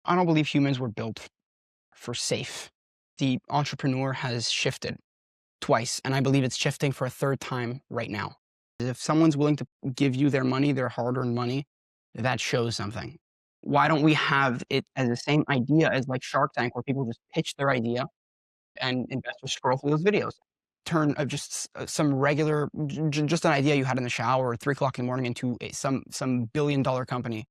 I don't believe humans were built for safe. The entrepreneur has shifted twice, and I believe it's shifting for a third time right now. If someone's willing to give you their money, their hard-earned money, that shows something. Why don't we have it as the same idea as like Shark Tank, where people just pitch their idea and investors scroll through those videos? Turn just some regular, just an idea you had in the shower at 3 o'clock in the morning into some billion-dollar company.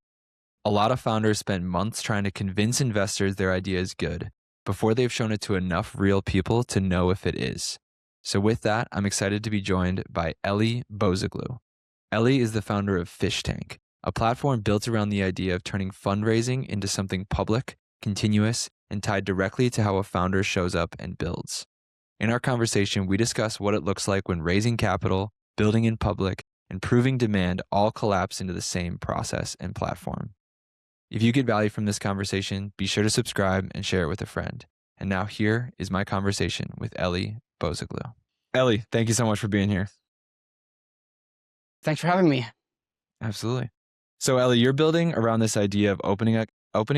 A lot of founders spend months trying to convince investors their idea is good before they've shown it to enough real people to know if it is. So with that, I'm excited to be joined by Elie Bouzaglou. Elie is the founder of Fish Tank, a platform built around the idea of turning fundraising into something public, continuous, and tied directly to how a founder shows up and builds. In our conversation, we discuss what it looks like when raising capital, building in public, and proving demand all collapse into the same process and platform. If you get value from this conversation, be sure to subscribe and share it with a friend. And now here is my conversation with Elie Bouzaglou. Elie, thank you so much for being here. Thanks for having me. Absolutely. So Elie, you're building around this idea of opening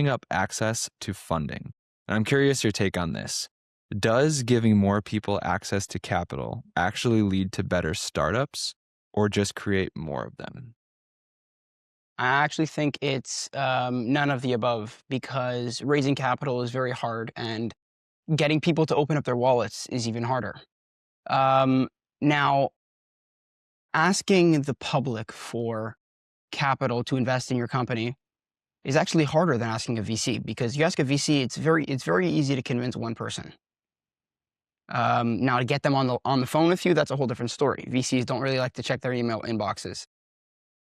up access to funding. And I'm curious your take on this. Does giving more people access to capital actually lead to better startups or just create more of them? I actually think it's none of the above, because raising capital is very hard and getting people to open up their wallets is even harder. Now, asking the public for capital to invest in your company is actually harder than asking a VC, because you ask a VC, it's very easy to convince one person. Now, to get them on the phone with you, that's a whole different story. VCs don't really like to check their email inboxes.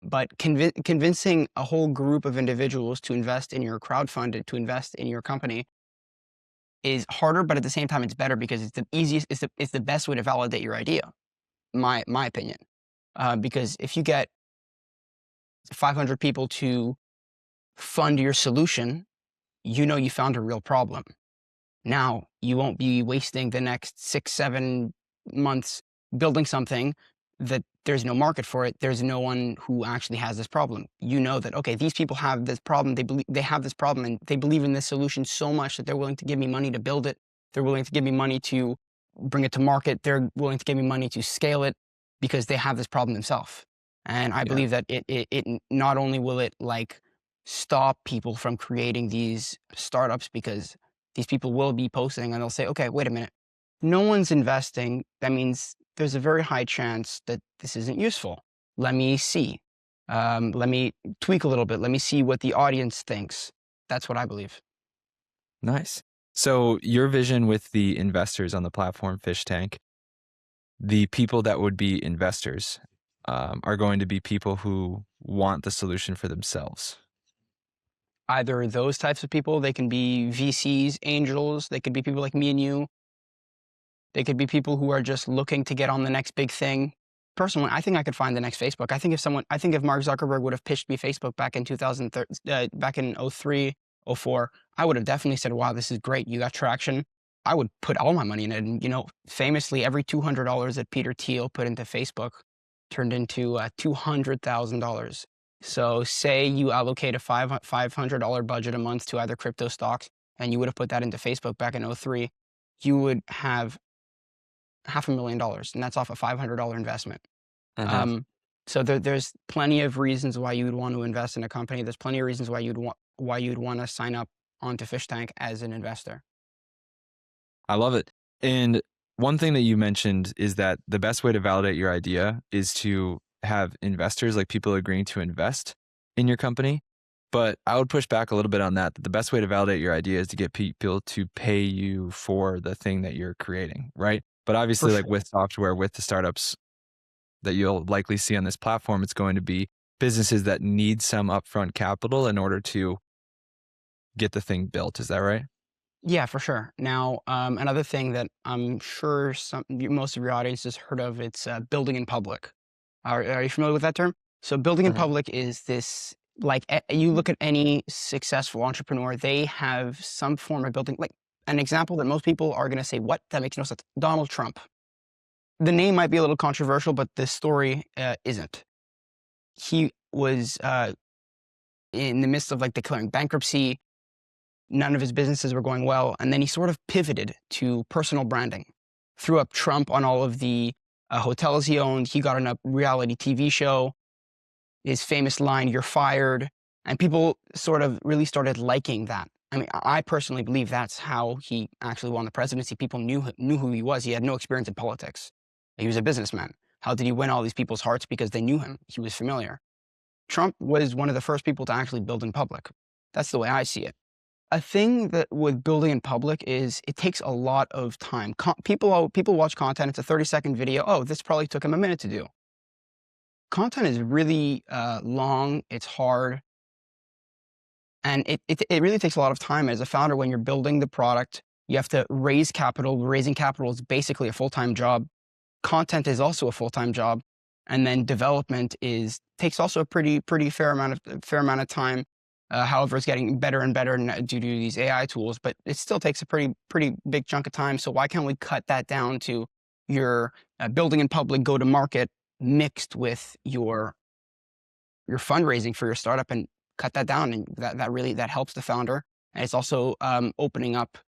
But convincing a whole group of individuals to invest in your crowdfunded, to invest in your company, is harder, but at the same time, it's better because it's the easiest, it's the best way to validate your idea, my opinion. Because if you get 500 people to fund your solution, you know you found a real problem. Now, you won't be wasting the next 6, 7 months building something that there's no market for it. There's no one who actually has this problem. You know that, okay, these people have this problem. They have this problem and they believe in this solution so much that they're willing to give me money to build it. They're willing to give me money to bring it to market. They're willing to give me money to scale it because they have this problem themselves. And I Yeah. believe that it not only will it like stop people from creating these startups, because these people will be posting and they'll say, okay, wait a minute, no one's investing. That means there's a very high chance that this isn't useful. Let me see. Let me tweak a little bit. Let me see what the audience thinks. That's what I believe. Nice. So your vision with the investors on the platform Fish Tank, the people that would be investors are going to be people who want the solution for themselves. Either those types of people, they can be VCs, angels, they could be people like me and you. They could be people who are just looking to get on the next big thing. Personally, I think I could find the next Facebook. I think if Mark Zuckerberg would have pitched me Facebook back in 2003, back in 03, 04, I would have definitely said, wow, this is great. You got traction. I would put all my money in it. And, famously, every $200 that Peter Thiel put into Facebook turned into $200,000. So say you allocate a $500 budget a month to either crypto stocks, and you would have put that into Facebook back in 03, you would have $500,000, and that's off a $500 investment. Uh-huh. Um, so there's plenty of reasons why you would want to invest in a company. There's plenty of reasons why you'd want to sign up onto Fish Tank as an investor. I love it. And one thing that you mentioned is that the best way to validate your idea is to have investors, like people agreeing to invest in your company. But I would push back a little bit on that the best way to validate your idea is to get people to pay you for the thing that you're creating, right? But For obviously, like sure. with software, with the startups that you'll likely see on this platform, it's going to be businesses that need some upfront capital in order to get the thing built. Is that right? Yeah, for sure. Now, another thing that I'm sure most of your audience has heard of, it's building in public. Are you familiar with that term? So building in Mhm. public is this, like, you look at any successful entrepreneur, they have some form of building, like an example that most people are going to say, what? That makes no sense. Donald Trump. The name might be a little controversial, but the story isn't. He was in the midst of like declaring bankruptcy. None of his businesses were going well. And then he sort of pivoted to personal branding, threw up Trump on all of the hotels he owned. He got on a reality TV show. His famous line, "You're fired." And people sort of really started liking that. I mean, I personally believe that's how he actually won the presidency. People knew who he was. He had no experience in politics. He was a businessman. How did he win all these people's hearts? Because they knew him. He was familiar. Trump was one of the first people to actually build in public. That's the way I see it. A thing that with building in public is it takes a lot of time. People watch content. It's a 30-second video. Oh, this probably took him a minute to do. Content is really long. It's hard. And it really takes a lot of time as a founder. When you're building the product, you have to raise capital. Raising capital is basically a full-time job. Content is also a full-time job. And then development takes also a pretty fair amount of time. However, it's getting better and better due to these AI tools, but it still takes a pretty big chunk of time. So why can't we cut that down to your building in public, go to market, mixed with your fundraising for your startup, and cut that down? And that helps the founder. And it's also opening up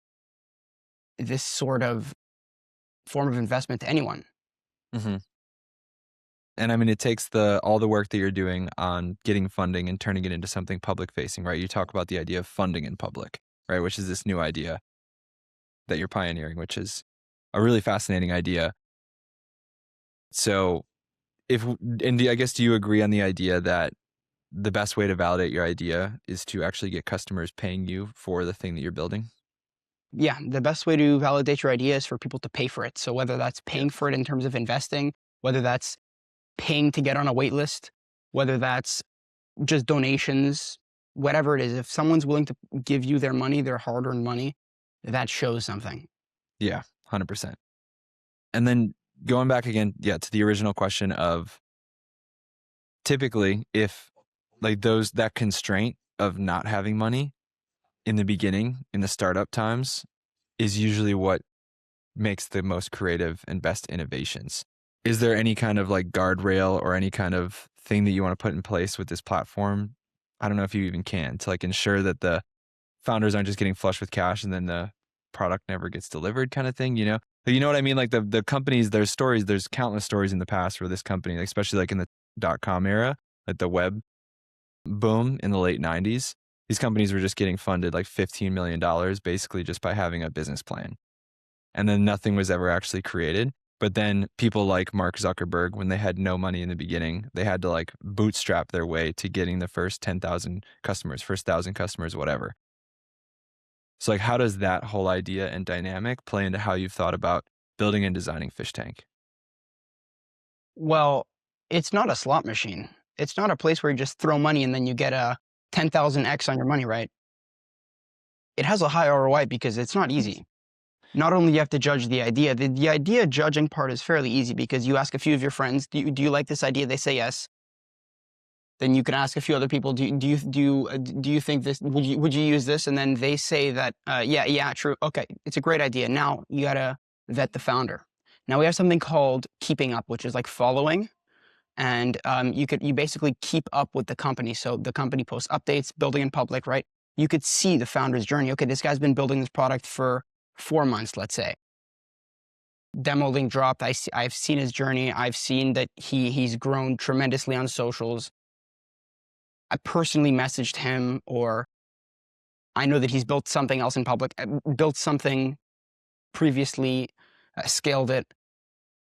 this sort of form of investment to anyone. Mm-hmm. And I mean, it takes all the work that you're doing on getting funding and turning it into something public facing, right? You talk about the idea of funding in public, right? Which is this new idea that you're pioneering, which is a really fascinating idea. So I guess, do you agree on the idea that the best way to validate your idea is to actually get customers paying you for the thing that you're building? Yeah, the best way to validate your idea is for people to pay for it. So whether that's paying for it in terms of investing, whether that's paying to get on a wait list, whether that's just donations, whatever it is, if someone's willing to give you their money, their hard-earned money, that shows something. Yeah, 100%. And then going back again, to the original question of, typically, if like that constraint of not having money in the beginning, in the startup times, is usually what makes the most creative and best innovations. Is there any kind of like guardrail or any kind of thing that you want to put in place with this platform? I don't know if you even can, to like ensure that the founders aren't just getting flush with cash and then the product never gets delivered, kind of thing, you know? But you know what I mean? Like the companies, there's countless stories in the past where this company, especially like in the .com era, like the web boom in the late 90s, these companies were just getting funded like $15 million basically just by having a business plan. And then nothing was ever actually created. But then people like Mark Zuckerberg, when they had no money in the beginning, they had to like bootstrap their way to getting the first 10,000 customers, first 1,000 customers, whatever. So like, how does that whole idea and dynamic play into how you've thought about building and designing Fish Tank? Well, it's not a slot machine. It's not a place where you just throw money and then you get a 10,000x on your money, right? It has a high ROI because it's not easy. Not only do you have to judge the idea, the idea judging part is fairly easy because you ask a few of your friends, do you like this idea? They say yes. Then you can ask a few other people, do you think this, would you use this? And then they say that, yeah, true. Okay, it's a great idea. Now you gotta vet the founder. Now we have something called keeping up, which is like following. And you basically keep up with the company. So the company posts updates, building in public, right? You could see the founder's journey. Okay, this guy's been building this product for 4 months, let's say. Demo link dropped. I've seen his journey. I've seen that he's grown tremendously on socials. I personally messaged him, or I know that he's built something else in public, built something previously, scaled it.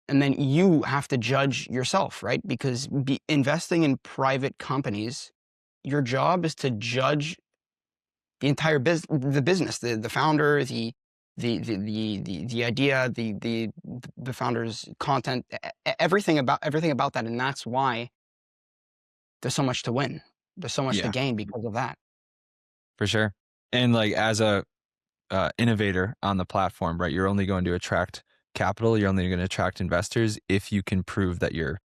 And then you have to judge yourself, right? Because investing in private companies, your job is to judge the entire business, the founder, the idea, the founder's content, everything about that. And that's why there's so much to win. There's so much to gain because of that. For sure. And like as a innovator on the platform, right? You're only going to attract capital. You're only going to attract investors if you can prove that you're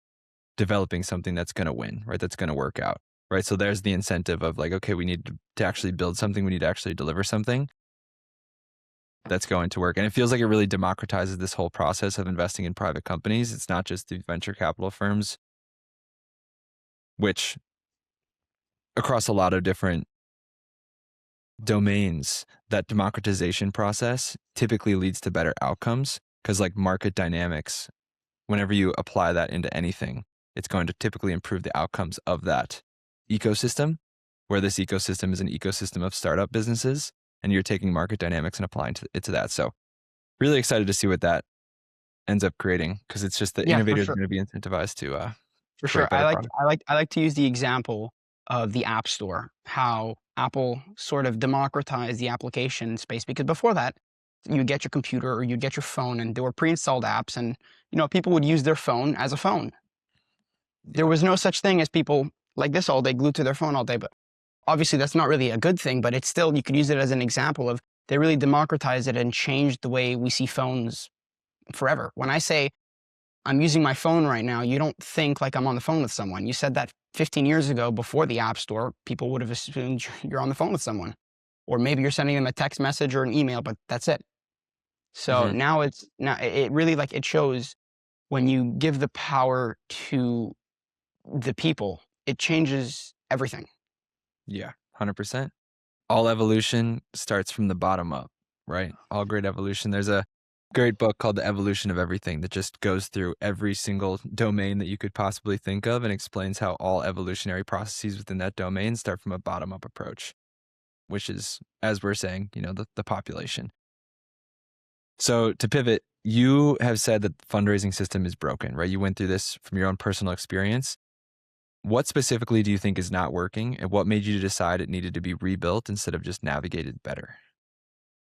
developing something that's going to win, right? That's going to work out, right? So there's the incentive of like, okay, we need to actually build something. We need to actually deliver something that's going to work. And it feels like it really democratizes this whole process of investing in private companies. It's not just the venture capital firms, which across a lot of different domains, that democratization process typically leads to better outcomes because, like, market dynamics, whenever you apply that into anything, it's going to typically improve the outcomes of that ecosystem, where this ecosystem is an ecosystem of startup businesses, and you're taking market dynamics and applying it to that. So really excited to see what that ends up creating, because it's just the Yeah, for innovators are sure. going to be incentivized to For sure. create better products. I like to use the example of the App Store, how Apple sort of democratized the application space, because before that, you get your computer or you get your phone and there were pre-installed apps, and people would use their phone as a phone. There was no such thing as people like this all day glued to their phone all day, but obviously that's not really a good thing, but it's still, you could use it as an example of they really democratized it and changed the way we see phones forever. When I say I'm using my phone right now, you don't think like I'm on the phone with someone. You said that 15 years ago before the App Store, people would have assumed you're on the phone with someone. Or maybe you're sending them a text message or an email, but that's it. So Hmm. now it really, like, it shows when you give the power to the people, it changes everything. Yeah, 100%. All evolution starts from the bottom up, right? All great evolution. There's a great book called The Evolution of Everything that just goes through every single domain that you could possibly think of and explains how all evolutionary processes within that domain start from a bottom up approach, which is, as we're saying, the population. So to pivot, you have said that the fundraising system is broken, right? You went through this from your own personal experience. What specifically do you think is not working, and what made you decide it needed to be rebuilt instead of just navigated better?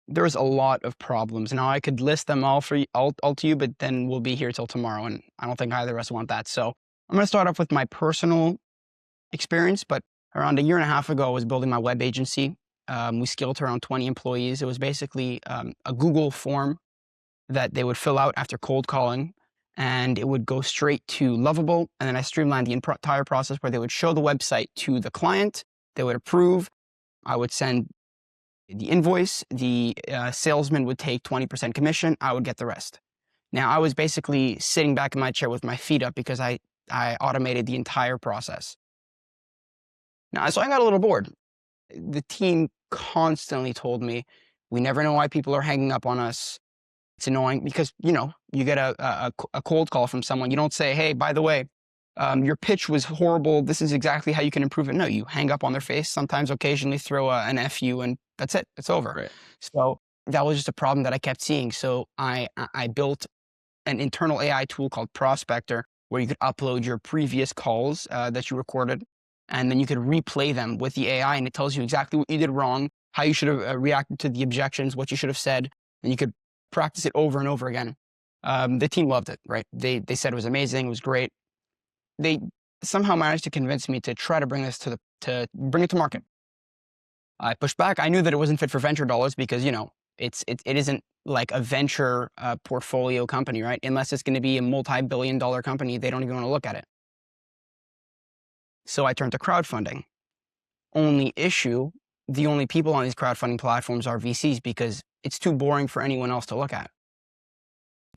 There's a lot of problems. Now I could list them all for you, all to you, but then we'll be here till tomorrow, and I don't think either of us want that. So I'm going to start off with my personal experience, but around a year and a half ago, I was building my web agency. We scaled to around 20 employees. It was basically a Google form that they would fill out after cold calling, and it would go straight to Lovable. And then I streamlined the entire process where they would show the website to the client, they would approve. I would send the invoice, the salesman would take 20% commission, I would get the rest. Now, I was basically sitting back in my chair with my feet up because I automated the entire process. Now, so I got a little bored. The team constantly told me, we never know why people are hanging up on us. It's annoying because, you get a cold call from someone. You don't say, hey, by the way, your pitch was horrible. This is exactly how you can improve it. No, you hang up on their face, sometimes occasionally throw an FU, and that's it. It's over. Right. So that was just a problem that I kept seeing. So I built an internal AI tool called Prospector, where you could upload your previous calls that you recorded, and then you could replay them with the AI, and it tells you exactly what you did wrong, how you should have reacted to the objections, what you should have said, and you could practice it over and over again. The team loved it, right? They said it was amazing, it was great. They somehow managed to convince me to try to bring this to bring it to market. I pushed back. I knew that it wasn't fit for venture dollars because, it isn't like a venture portfolio company, right? Unless it's going to be a multi-billion-dollar company, they don't even want to look at it. So I turned to crowdfunding. Only issue, the only people on these crowdfunding platforms are VCs because it's too boring for anyone else to look at.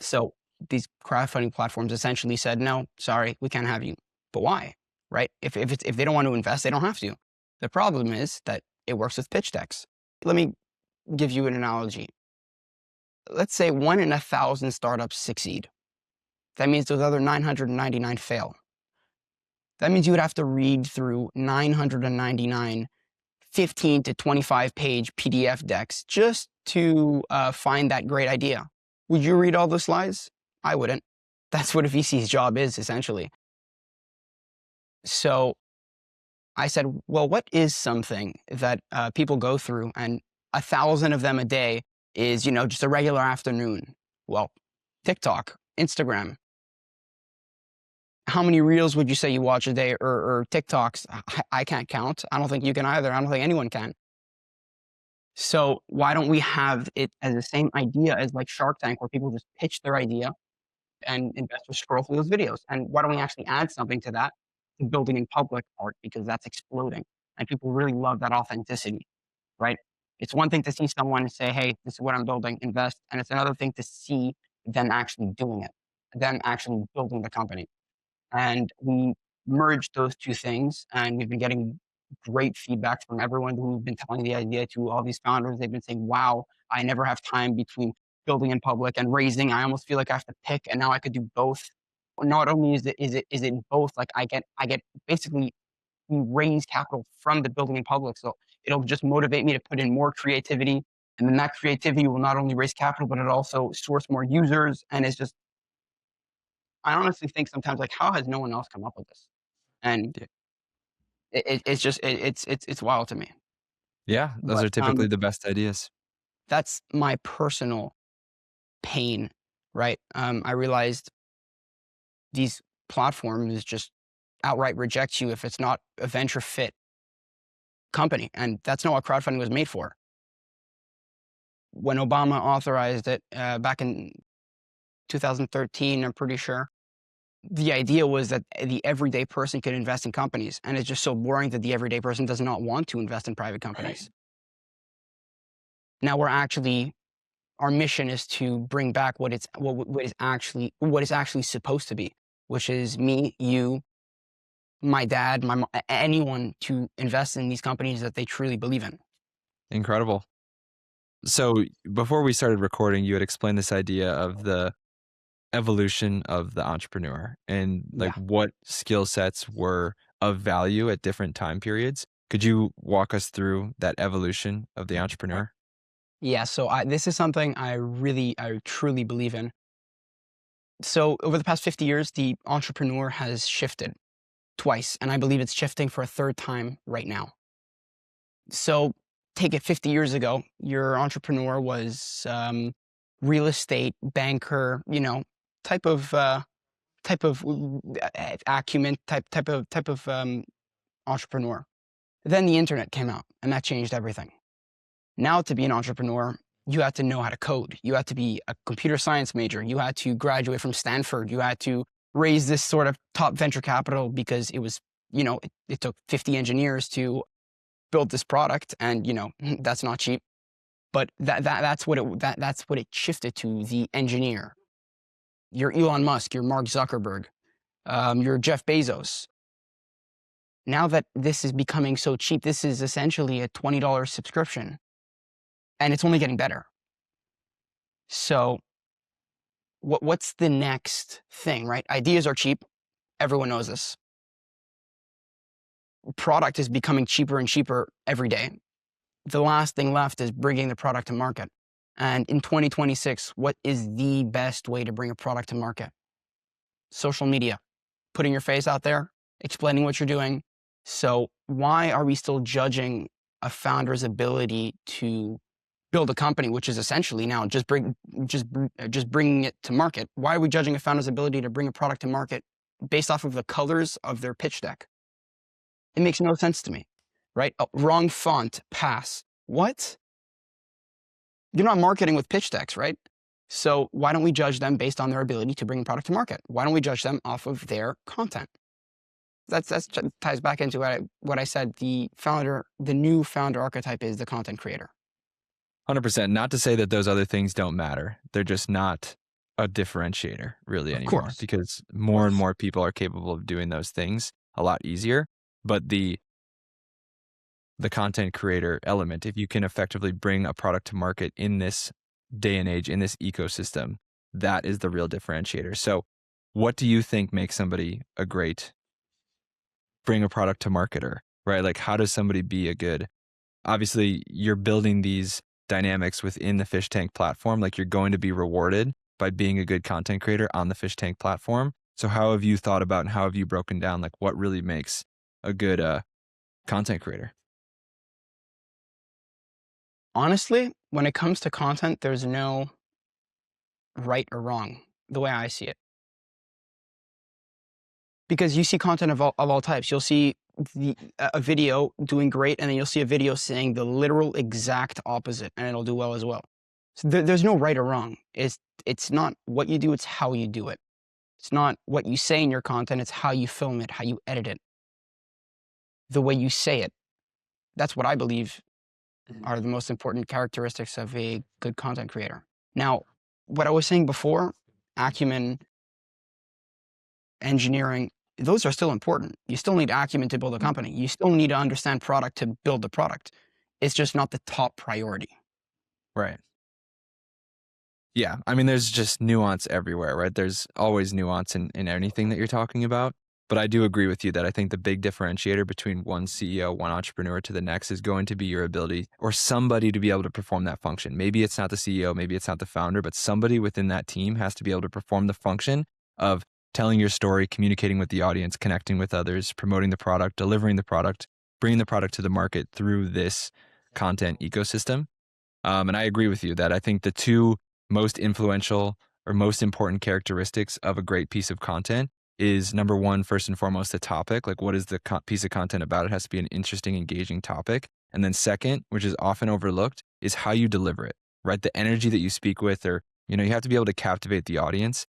So these crowdfunding platforms essentially said, no, sorry, we can't have you. But why? Right? If they don't want to invest, they don't have to. The problem is that it works with pitch decks. Let me give you an analogy. Let's say 1 in 1,000 startups succeed. That means those other 999 fail. That means you would have to read through 999 15 to 25 page PDF decks just to find that great idea. Would you read all the slides? I wouldn't. That's what a VC's job is, essentially. So I said, well, what is something that people go through, and 1,000 of them a day is, just a regular afternoon? Well, TikTok, Instagram. How many reels would you say you watch a day, or TikToks? I can't count. I don't think you can either. I don't think anyone can. So why don't we have it as the same idea as like Shark Tank, where people just pitch their idea and investors scroll through those videos? And why don't we actually add something to that, to building in public art, because that's exploding and people really love that authenticity, right? It's one thing to see someone say, hey, this is what I'm building, invest. And it's another thing to see them actually doing it, them actually building the company. And we merged those two things, and we've been getting great feedback from everyone who's been telling the idea to all these founders. They've been saying, wow, I never have time between building in public and raising. I almost feel like I have to pick, and now I could do both. Not only is it both, like I get basically raise capital from the building in public. So it'll just motivate me to put in more creativity. And then that creativity will not only raise capital, but it also source more users. And it's just, I honestly think sometimes, like, how has no one else come up with this? And Yeah. it's just, it's wild to me. Yeah, those But are typically the best ideas. that's my personal pain, right? I realized these platforms just outright reject you if it's not a venture fit company. And that's not what crowdfunding was made for. When Obama authorized it back in 2013, I'm pretty sure, the idea was that the everyday person could invest in companies. And it's just so boring that the everyday person does not want to invest in private companies. Now our mission is to bring back what is actually supposed to be, which is me, you, my dad, anyone to invest in these companies that they truly believe in. Incredible. So before we started recording, you had explained this idea of the evolution of the entrepreneur and like Yeah. what skill sets were of value at different time periods. Could you walk us through that evolution of the entrepreneur? Yeah. So this is something I truly believe in. So over the past 50 years, the entrepreneur has shifted twice, and I believe it's shifting for a third time right now. So take it 50 years ago, your entrepreneur was real estate banker, type of acumen, type of entrepreneur. Then the internet came out, and that changed everything. Now, to be an entrepreneur, you had to know how to code. You had to be a computer science major. You had to graduate from Stanford. You had to raise this sort of top venture capital because it was, it took 50 engineers to build this product, and that's not cheap. But that's what it shifted to: the engineer. You're Elon Musk. You're Mark Zuckerberg. You're Jeff Bezos. Now that this is becoming so cheap, this is essentially a $20 subscription, and it's only getting better. So what's the next thing, right? Ideas are cheap. Everyone knows this. Product is becoming cheaper and cheaper every day. The last thing left is bringing the product to market. And in 2026, what is the best way to bring a product to market? Social media, putting your face out there, explaining what you're doing. So why are we still judging a founder's ability to build a company, which is essentially now just bringing it to market? Why are we judging a founder's ability to bring a product to market based off of the colors of their pitch deck? It makes no sense to me, right? Oh, wrong font, pass. What? You're not marketing with pitch decks, right? So why don't we judge them based on their ability to bring a product to market? Why don't we judge them off of their content? That ties back into what I said. The new founder archetype is the content creator. 100%. Not to say that those other things don't matter. They're just not a differentiator really Of anymore course. because more and more people are capable of doing those things a lot easier. But the content creator element, if you can effectively bring a product to market in this day and age, in this ecosystem, that is the real differentiator. So what do you think makes somebody a great bring a product to marketer, right? Like how does somebody be a good, obviously you're building these dynamics within the Fish Tank platform, like you're going to be rewarded by being a good content creator on the Fish Tank platform. So how have you thought about and how have you broken down like what really makes a good content creator? Honestly, when it comes to content, there's no right or wrong, the way I see it. Because you see content of all types. You'll see a video doing great, and then you'll see a video saying the literal exact opposite, and it'll do well as well. So there's no right or wrong. It's not what you do, it's how you do it. It's not what you say in your content, it's how you film it, how you edit it, the way you say it. That's what I believe are the most important characteristics of a good content creator. Now, what I was saying before, acumen, engineering, those are still important. You still need acumen to build a company. You still need to understand product to build the product. It's just not the top priority. Right. Yeah. I mean, there's just nuance everywhere, right? There's always nuance in anything that you're talking about. But I do agree with you that I think the big differentiator between one CEO, one entrepreneur to the next is going to be your ability or somebody to be able to perform that function. Maybe it's not the CEO, maybe it's not the founder, but somebody within that team has to be able to perform the function of telling your story, communicating with the audience, connecting with others, promoting the product, delivering the product, bringing the product to the market through this content ecosystem. And I agree with you that I think the two most influential or most important characteristics of a great piece of content is number one, first and foremost, the topic. Like, what is the piece of content about? It has to be an interesting, engaging topic. And then second, which is often overlooked, is how you deliver it, right? The energy that you speak with, or, you have to be able to captivate the audience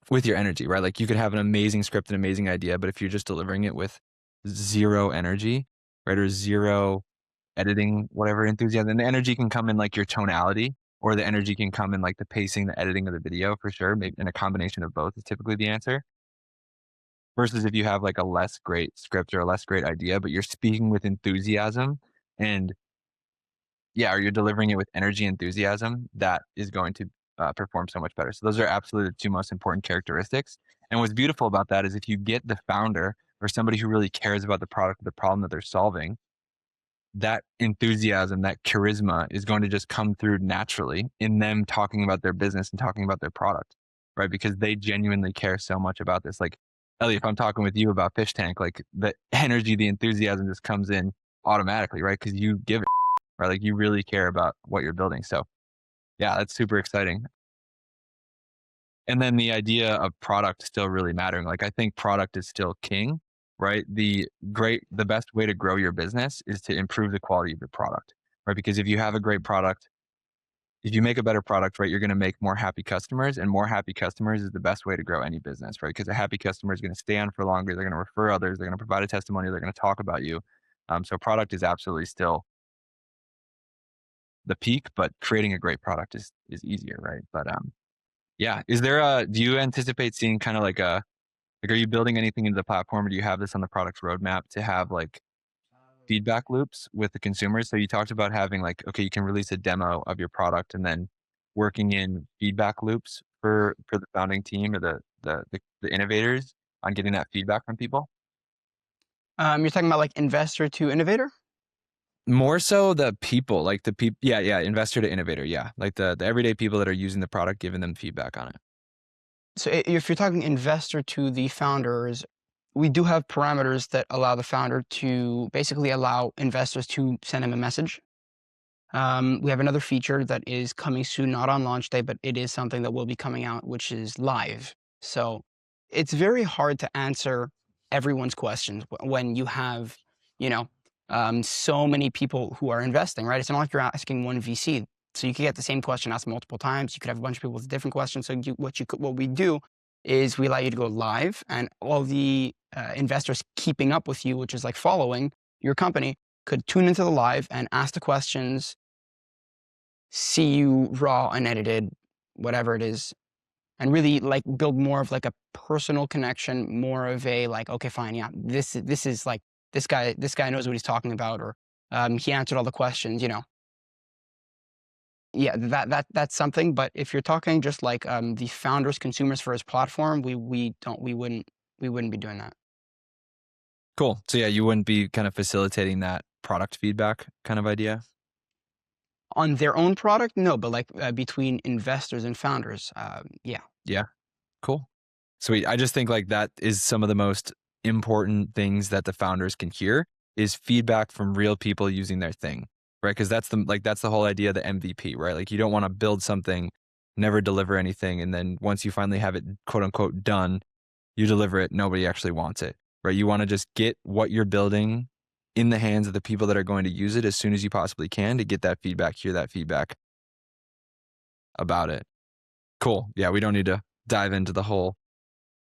with your energy, right? Like, you could have an amazing script, an amazing idea, but if you're just delivering it with zero energy, right? Or zero editing, whatever enthusiasm, and the energy can come in like your tonality, or the energy can come in like the pacing, the editing of the video, for sure. Maybe in a combination of both is typically the answer. Versus if you have like a less great script or a less great idea, but you're speaking with enthusiasm and or you're delivering it with energy, enthusiasm, that is going to perform so much better. So those are absolutely the two most important characteristics. And what's beautiful about that is if you get the founder or somebody who really cares about the product or the problem that they're solving, that enthusiasm, that charisma is going to just come through naturally in them talking about their business and talking about their product, right? Because they genuinely care so much about this. Like, Elie, if I'm talking with you about Fish Tank, like the energy, the enthusiasm just comes in automatically, right? Because you give it, right? Like, you really care about what you're building. So yeah, that's super exciting. And then the idea of product still really mattering. Like, I think product is still king, right? The best way to grow your business is to improve the quality of your product, right? Because if you have a great product, if you make a better product, right, you're going to make more happy customers, and more happy customers is the best way to grow any business, right? Because a happy customer is going to stay on for longer. They're going to refer others. They're going to provide a testimony. They're going to talk about you. So product is absolutely still the peak, but creating a great product is easier, right? But yeah, do you anticipate seeing kind of like are you building anything into the platform, or do you have this on the product's roadmap to have like feedback loops with the consumers? So you talked about having like, okay, you can release a demo of your product and then working in feedback loops for the founding team or the innovators on getting that feedback from people. You're talking about like investor to innovator? More so the people, like the people, yeah, investor to innovator, yeah, like the everyday people that are using the product, giving them feedback on it. So if you're talking investor to the founders, we do have parameters that allow the founder to basically allow investors to send him a message. We have another feature that is coming soon, not on launch day, but it is something that will be coming out, which is live. So it's very hard to answer everyone's questions when you have, you know, so many people who are investing, right? It's not like you're asking one VC. So you could get the same question asked multiple times. You could have a bunch of people with different questions. So what we do is we allow you to go live, and all the investors keeping up with you, which is like following your company, could tune into the live and ask the questions, see you raw, unedited, whatever it is, and really like build more of like a personal connection, more of a like, okay, fine, yeah, this is like this guy knows what he's talking about, or he answered all the questions, Yeah, that's something. But if you're talking just like the founders, consumers for his platform, we wouldn't be doing that. Cool. So yeah, you wouldn't be kind of facilitating that product feedback kind of idea? On their own product, no, but like between investors and founders, yeah. Yeah. Cool. Sweet. I just think like that is some of the most important things that the founders can hear is feedback from real people using their thing, right? Because that's the whole idea of the MVP, right? Like, you don't want to build something, never deliver anything, and then once you finally have it quote unquote done, you deliver it, nobody actually wants it, right? You want to just get what you're building in the hands of the people that are going to use it as soon as you possibly can to get that feedback, hear that feedback about it. Cool. Yeah, we don't need to dive into the whole,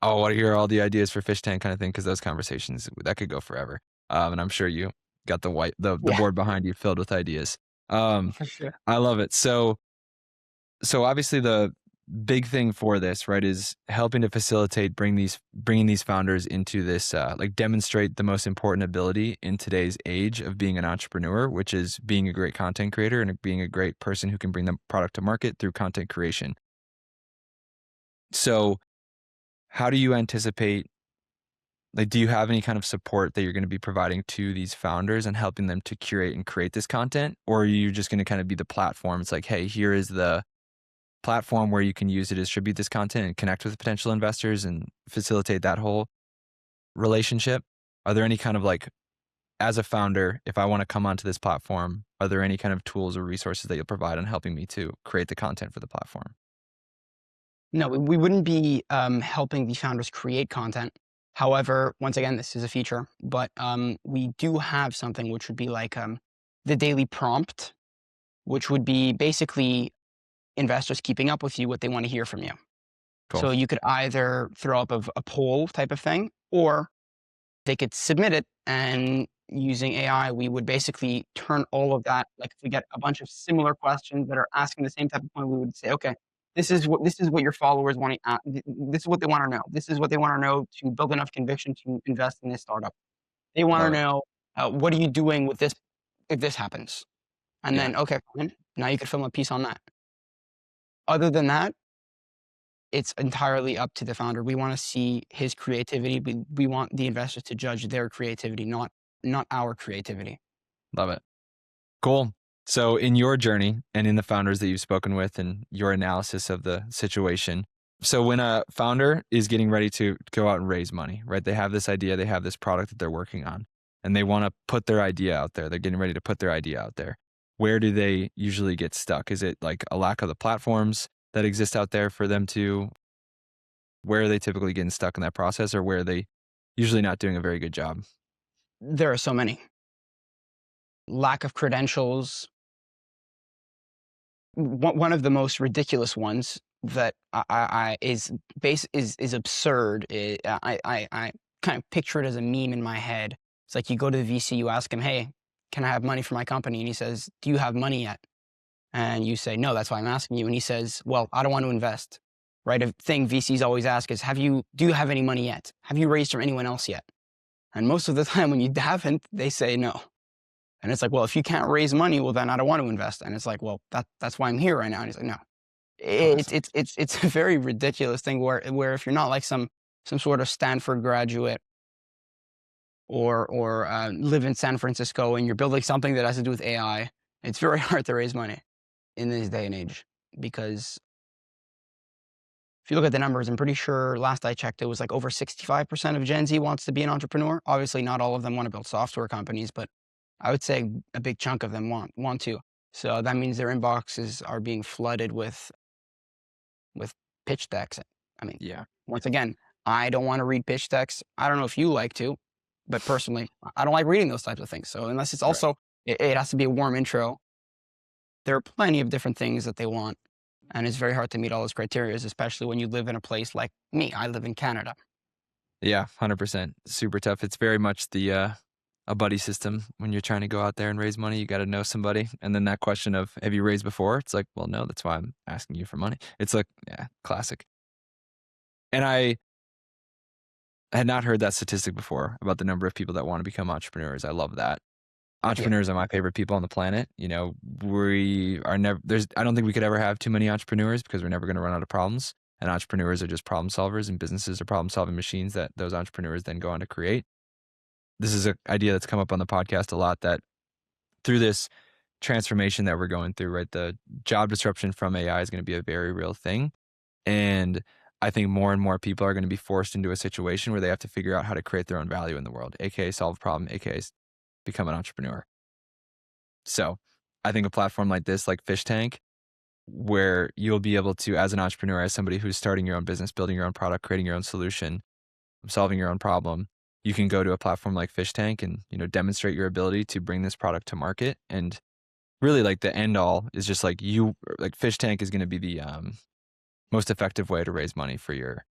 I want to hear all the ideas for Fish Tank kind of thing, because those conversations, that could go forever. And I'm sure you got the board behind you filled with ideas. For sure. I love it. So obviously the big thing for this, right, is helping to facilitate bringing these founders into this, like demonstrate the most important ability in today's age of being an entrepreneur, which is being a great content creator and being a great person who can bring the product to market through content creation. So how do you anticipate, like, do you have any kind of support that you're going to be providing to these founders and helping them to curate and create this content? Or are you just going to kind of be the platform? It's like, hey, here is the platform where you can use to distribute this content and connect with potential investors and facilitate that whole relationship. Are there any kind of, like, as a founder, if I want to come onto this platform, are there any kind of tools or resources that you'll provide on helping me to create the content for the platform? No, we wouldn't be helping the founders create content. However, once again, this is a feature, but we do have something which would be like the daily prompt, which would be basically investors keeping up with you, what they want to hear from you. Cool. So you could either throw up a poll type of thing, or they could submit it, and using AI, we would basically turn all of that. Like if we get a bunch of similar questions that are asking the same type of point, we would say, okay, this is what your followers want to. This is what they want to know. This is what they want to know to build enough conviction to invest in this startup. They want to Love it. know what are you doing with this if this happens, and Yeah. then okay, fine. Now you could film a piece on that. Other than that, it's entirely up to the founder. We want to see his creativity. We want the investors to judge their creativity, not our creativity. Love it. Cool. So in your journey and in the founders that you've spoken with and your analysis of the situation, so when a founder is getting ready to go out and raise money, right? They have this idea, they have this product that they're working on, and they want to put their idea out there. They're getting ready to put their idea out there. Where do they usually get stuck? Is it like a lack of the platforms that exist out there for them to, where are they typically getting stuck in that process, or where are they usually not doing a very good job? There are so many. Lack of credentials. One of the most ridiculous ones that I is absurd. I kind of picture it as a meme in my head. It's like you go to the VC, you ask him, "Hey, can I have money for my company?" And he says, "Do you have money yet?" And you say, "No, that's why I'm asking you." And he says, "Well, I don't want to invest." Right? A thing VCs always ask is, do you have any money yet? Have you raised from anyone else yet? And most of the time when you haven't, they say no. And it's like, well, if you can't raise money, well, then I don't want to invest. And it's like, well, that's why I'm here right now. And he's like, no. It's Awesome. it's a very ridiculous thing where if you're not like some sort of Stanford graduate or live in San Francisco and you're building something that has to do with AI, it's very hard to raise money in this day and age. Because if you look at the numbers, I'm pretty sure last I checked, it was like over 65% of Gen Z wants to be an entrepreneur. Obviously, not all of them want to build software companies, but I would say a big chunk of them want to. So that means their inboxes are being flooded with pitch decks. I mean, Yeah. once again, I don't want to read pitch decks. I don't know if you like to, but personally, I don't like reading those types of things. So unless it's Right. also, it has to be a warm intro. There are plenty of different things that they want. And it's very hard to meet all those criteria, especially when you live in a place like me. I live in Canada. Yeah, 100%. Super tough. It's very much the a buddy system. When you're trying to go out there and raise money, you got to know somebody. And then that question of, have you raised before? It's like, well, no, that's why I'm asking you for money. It's like, yeah, classic. And I had not heard that statistic before about the number of people that want to become entrepreneurs. I love that. Yeah. Entrepreneurs are my favorite people on the planet. You know, we are never, I don't think we could ever have too many entrepreneurs because we're never going to run out of problems. And entrepreneurs are just problem solvers, and businesses are problem solving machines that those entrepreneurs then go on to create. This is an idea that's come up on the podcast a lot, that through this transformation that we're going through, right, the job disruption from AI is going to be a very real thing. And I think more and more people are going to be forced into a situation where they have to figure out how to create their own value in the world, aka solve a problem, aka become an entrepreneur. So I think a platform like this, like Fish Tank, where you'll be able to, as an entrepreneur, as somebody who's starting your own business, building your own product, creating your own solution, solving your own problem, you can go to a platform like Fish Tank and, you know, demonstrate your ability to bring this product to market. And really, like, the end all is just like Fish Tank is going to be the most effective way to raise money for your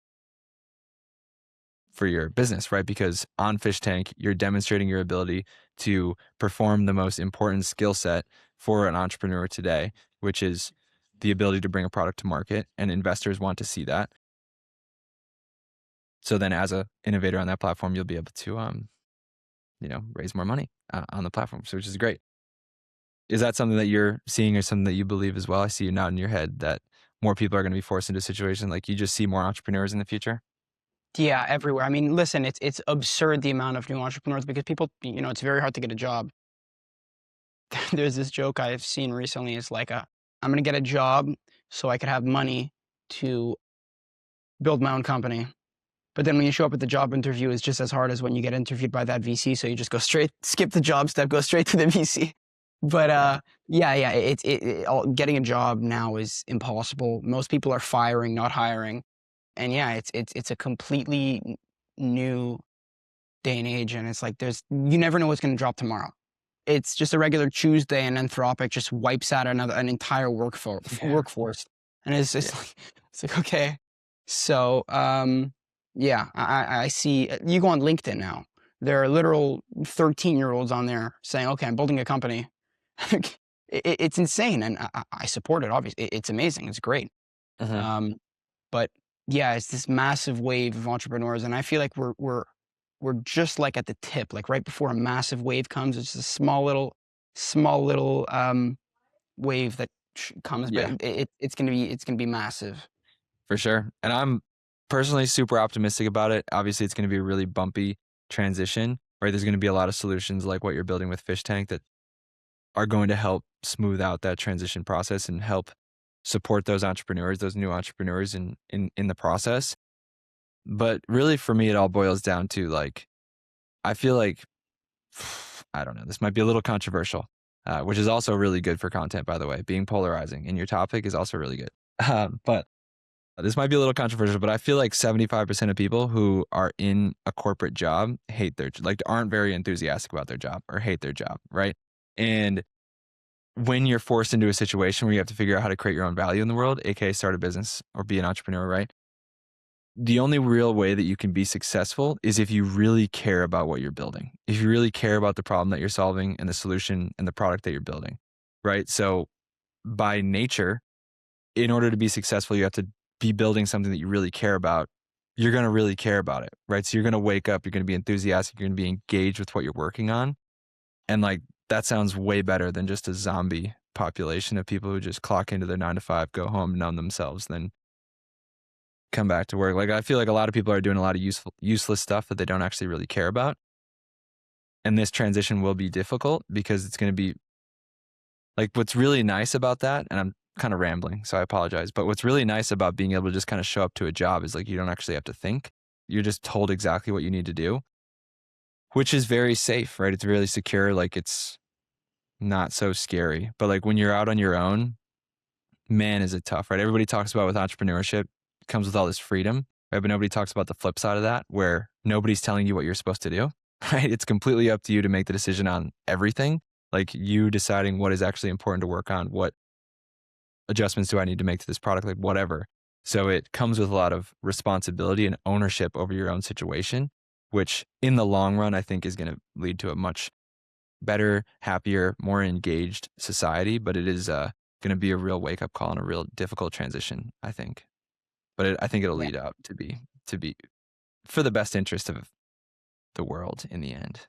business, right? Because on Fish Tank, you're demonstrating your ability to perform the most important skill set for an entrepreneur today, which is the ability to bring a product to market, and investors want to see that. So then as a innovator on that platform, you'll be able to, raise more money on the platform, so which is great. Is that something that you're seeing or something that you believe as well? I see you nodding your head that more people are going to be forced into a situation like you just see more entrepreneurs in the future. Yeah, everywhere. I mean, listen, it's absurd the amount of new entrepreneurs because people, it's very hard to get a job. There's this joke I've seen recently. It's like, I'm going to get a job so I could have money to build my own company. But then when you show up at the job interview, it's just as hard as when you get interviewed by that VC. So you just go straight, skip the job step, go straight to the VC. But getting a job now is impossible. Most people are firing, not hiring, and yeah, it's a completely new day and age. And it's like you never know what's going to drop tomorrow. It's just a regular Tuesday, and Anthropic just wipes out an entire workforce, and it's just like okay, so yeah, I see. You go on LinkedIn now. There are literal 13-year-olds on there saying, "Okay, I'm building a company." It's insane, and I support it. Obviously, it's amazing. It's great. But yeah, it's this massive wave of entrepreneurs, and I feel like we're just like at the tip, like right before a massive wave comes. It's a small little wave that comes, but it's gonna be massive. For sure. And I'm personally super optimistic about it. Obviously, it's going to be a really bumpy transition, right? There's going to be a lot of solutions like what you're building with Fish Tank that are going to help smooth out that transition process and help support those entrepreneurs, those new entrepreneurs in the process. But really, for me, it all boils down to like, I feel like, I don't know, this might be a little controversial, which is also really good for content, by the way. Being polarizing in your topic is also really good. But this might be a little controversial, but I feel like 75% of people who are in a corporate job aren't very enthusiastic about their job or hate their job, right? And when you're forced into a situation where you have to figure out how to create your own value in the world, aka start a business or be an entrepreneur, right? The only real way that you can be successful is if you really care about what you're building. If you really care about the problem that you're solving and the solution and the product that you're building, right? So by nature, in order to be successful, you have to be building something that you really care about. You're going to really care about it, right? So you're going to wake up, you're going to be enthusiastic, you're going to be engaged with what you're working on. And like, that sounds way better than just a zombie population of people who just clock into their 9 to 5, go home, numb themselves, then come back to work. Like, I feel like a lot of people are doing a lot of useless stuff that they don't actually really care about. And this transition will be difficult because it's going to be like, what's really nice about that, and I'm kind of rambling, so I apologize, but what's really nice about being able to just kind of show up to a job is like, you don't actually have to think. You're just told exactly what you need to do, which is very safe, right? It's really secure. Like, it's not so scary. But like when you're out on your own, man, is it tough, right? Everybody talks about with entrepreneurship, it comes with all this freedom, right? But nobody talks about the flip side of that, where nobody's telling you what you're supposed to do, right? It's completely up to you to make the decision on everything. Like, you deciding what is actually important to work on, what adjustments do I need to make to this product, like whatever. So it comes with a lot of responsibility and ownership over your own situation, which in the long run, I think is going to lead to a much better, happier, more engaged society. But it is going to be a real wake up call and a real difficult transition, I think. But I think it'll lead up to be for the best interest of the world in the end.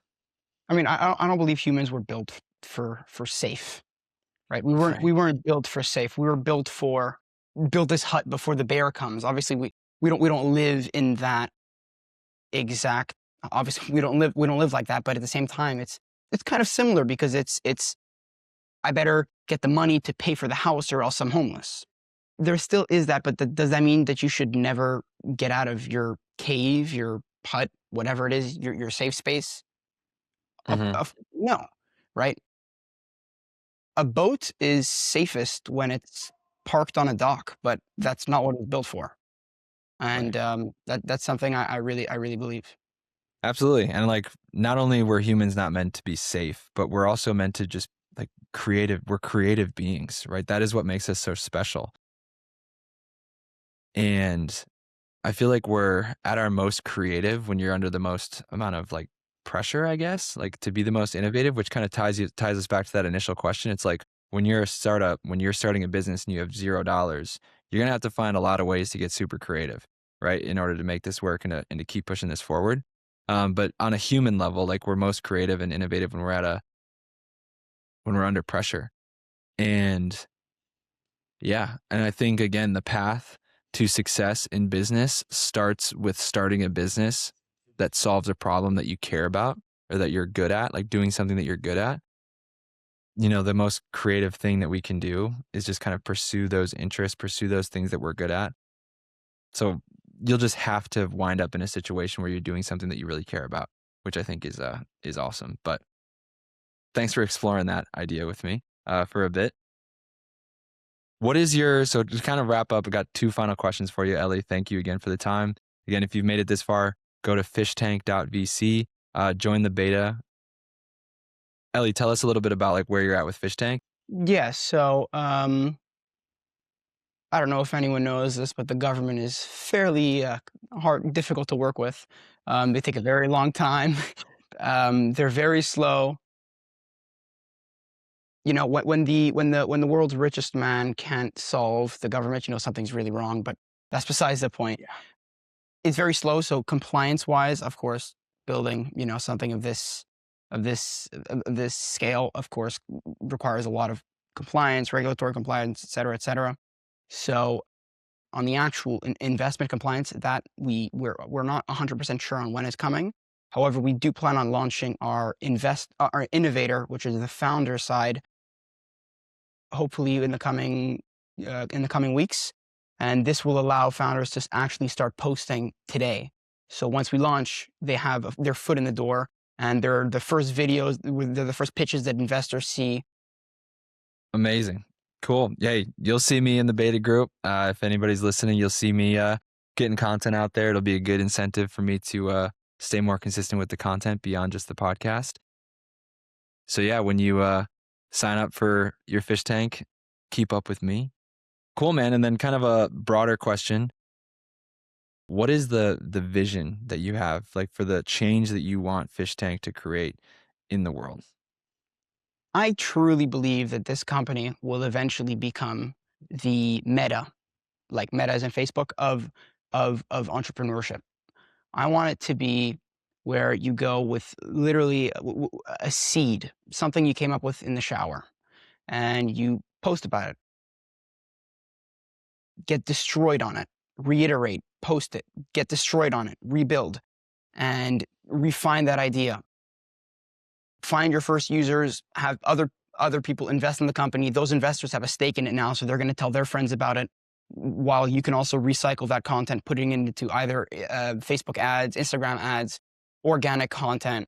I mean, I don't believe humans were built for safe, right? We weren't built for safe. We were built for build this hut before the bear comes. Obviously, we don't live in that exact. Obviously, we don't live like that. But at the same time, it's kind of similar because it's I better get the money to pay for the house or else I'm homeless. There still is that, but does that mean that you should never get out of your cave, your hut, whatever it is, your safe space? No, right? A boat is safest when it's parked on a dock, but that's not what it's built for. And that's something I really believe. Absolutely. And like, not only were humans not meant to be safe, but we're also meant to just like we're creative beings, right? That is what makes us so special. And I feel like we're at our most creative when you're under the most amount of like pressure, I guess, like to be the most innovative, which kind of ties us back to that initial question. It's like, when you're a startup, when you're starting a business and you have $0, you're going to have to find a lot of ways to get super creative, right? In order to make this work and to keep pushing this forward. But on a human level, like we're most creative and innovative when when we're under pressure. And yeah, and I think again, the path to success in business starts with starting a business that solves a problem that you care about or that you're good at, like doing something that you're good at. The most creative thing that we can do is just kind of pursue those interests, pursue those things that we're good at. So you'll just have to wind up in a situation where you're doing something that you really care about, which I think is awesome. But thanks for exploring that idea with me for a bit. So to kind of wrap up, I got 2 final questions for you, Elie. Thank you again for the time. Again, if you've made it this far, go to fishtank.vc, join the beta. Elie, tell us a little bit about like where you're at with Fishtank. Yeah, so I don't know if anyone knows this, but the government is fairly difficult to work with. They take a very long time. They're very slow. When the world's richest man can't solve the government, something's really wrong. But that's besides the point. Yeah. It's very slow. So compliance-wise, of course, building something of this scale, of course, requires a lot of compliance, regulatory compliance, et cetera, et cetera. So on the actual investment compliance, that we're not 100% sure on when it's coming. However, we do plan on launching our innovator, which is the founder side, hopefully in the coming weeks. And this will allow founders to actually start posting today. So once we launch, they have their foot in the door, and they're the first videos, they're the first pitches that investors see. Amazing. Cool. Hey, you'll see me in the beta group. If anybody's listening, you'll see me getting content out there. It'll be a good incentive for me to stay more consistent with the content beyond just the podcast. So yeah, when you sign up for your fish tank, keep up with me. Cool, man. And then kind of a broader question. What is the vision that you have, like for the change that you want Fish Tank to create in the world? I truly believe that this company will eventually become the Meta, like Meta as in Facebook, of entrepreneurship. I want it to be where you go with literally a seed, something you came up with in the shower, and you post about it, get destroyed on it, reiterate, post it, get destroyed on it, rebuild, and refine that idea. Find your first users, have other people invest in the company. Those investors have a stake in it now, so they're going to tell their friends about it, while you can also recycle that content, putting it into either Facebook ads, Instagram ads, organic content.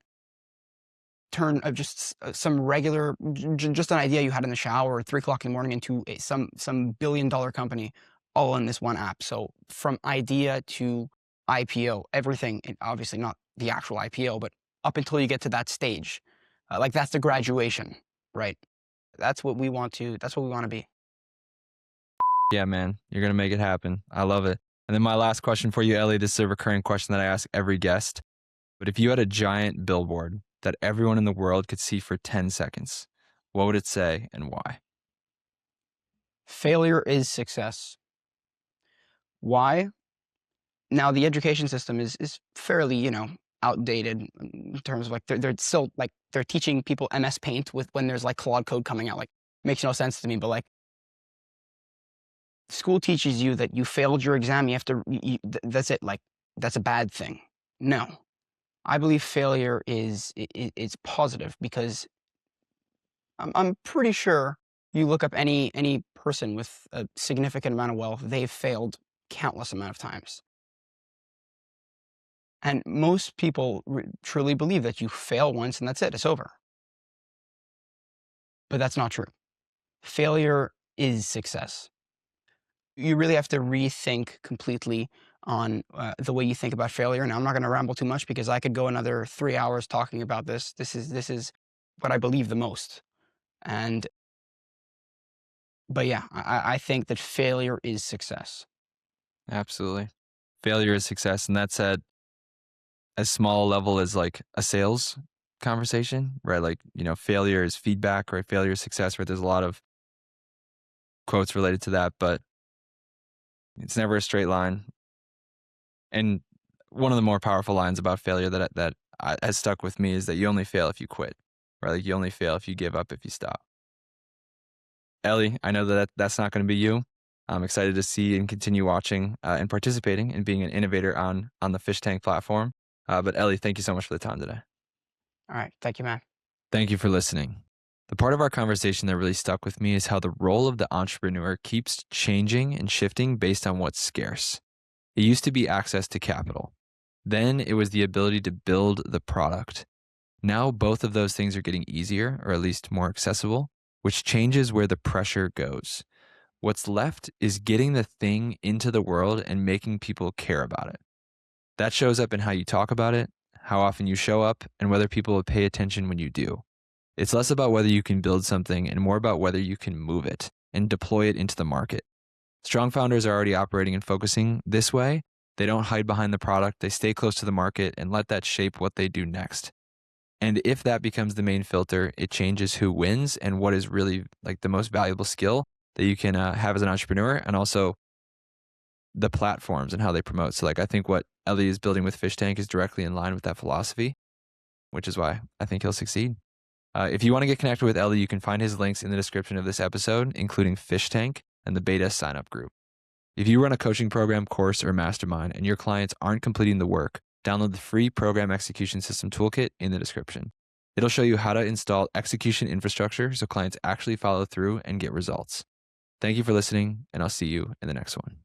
Turn just some regular, just an idea you had in the shower at 3 o'clock in the morning into some billion-dollar company, all in this one app. So from idea to IPO, everything, and obviously not the actual IPO, but up until you get to that stage. Like that's the graduation, right? That's what we want to be. Yeah, man, you're going to make it happen. I love it. And then my last question for you, Elie, this is a recurring question that I ask every guest. But if you had a giant billboard that everyone in the world could see for 10 seconds, what would it say and why? Failure is success. Why? Now the education system is fairly, outdated in terms of like they're still like they're teaching people MS Paint with when there's like Claude code coming out. Like makes no sense to me, but like school teaches you that you failed your exam, you have to that's it, like that's a bad thing. No. I believe failure is positive, because I'm pretty sure you look up any person with a significant amount of wealth, they've failed countless amount of times. And most people truly believe that you fail once and that's it, it's over. But that's not true. Failure is success. You really have to rethink completely on the way you think about failure. Now, I'm not going to ramble too much because I could go another 3 hours talking about this. This is what I believe the most. But yeah, I think that failure is success. Absolutely. Failure is success. And that's at as small a level as like a sales conversation, right? Like, failure is feedback, right? Failure is success, right? There's a lot of quotes related to that, but it's never a straight line. And one of the more powerful lines about failure that has stuck with me is that you only fail if you quit, right? Like you only fail if you give up, if you stop. Elie, I know that's not going to be you. I'm excited to see and continue watching and participating and being an innovator on the Fish Tank platform. But Elie, thank you so much for the time today. All right. Thank you, man. Thank you for listening. The part of our conversation that really stuck with me is how the role of the entrepreneur keeps changing and shifting based on what's scarce. It used to be access to capital. Then it was the ability to build the product. Now both of those things are getting easier, or at least more accessible, which changes where the pressure goes. What's left is getting the thing into the world and making people care about it. That shows up in how you talk about it, how often you show up, and whether people will pay attention when you do. It's less about whether you can build something and more about whether you can move it and deploy it into the market. Strong founders are already operating and focusing this way. They don't hide behind the product. They stay close to the market and let that shape what they do next. And if that becomes the main filter, it changes who wins and what is really like the most valuable skill that you can have as an entrepreneur, and also the platforms and how they promote. So like I think what Elie is building with Fish Tank is directly in line with that philosophy, which is why I think he'll succeed. If you want to get connected with Elie, you can find his links in the description of this episode, including Fish Tank and the beta sign-up group. If you run a coaching program, course, or mastermind and your clients aren't completing the work, download the free Program Execution System Toolkit in the description. It'll show you how to install execution infrastructure so clients actually follow through and get results. Thank you for listening, and I'll see you in the next one.